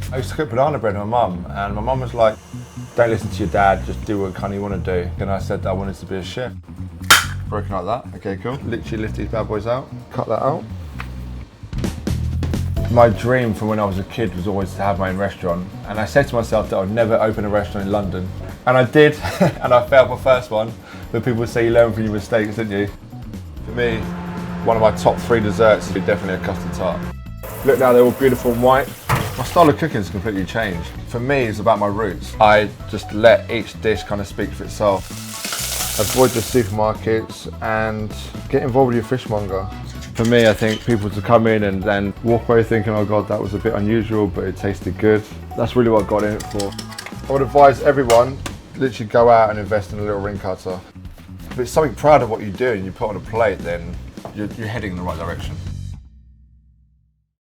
I used to cook banana bread with my mum, and my mum was like, don't listen to your dad, just do what kind of you want to do. And I said that I wanted to be a chef. Broken like that, okay, cool. Literally lift these bad boys out, cut that out. My dream from when I was a kid was always to have my own restaurant. And I said to myself that I'd never open a restaurant in London. And I did, and I failed my first one. But people say you learn from your mistakes, didn't you? For me, one of my top 3 desserts is definitely a custard tart. Look now, they're all beautiful and white. My style of cooking has completely changed. For me, it's about my roots. I just let each dish kind of speak for itself. Avoid the supermarkets and get involved with your fishmonger. For me, I think people to come in and then walk away thinking, oh God, that was a bit unusual, but it tasted good. That's really what I got in it for. I would advise everyone, literally go out and invest in a little ring cutter. If it's something proud of what you do and you put on a plate, then you're heading in the right direction.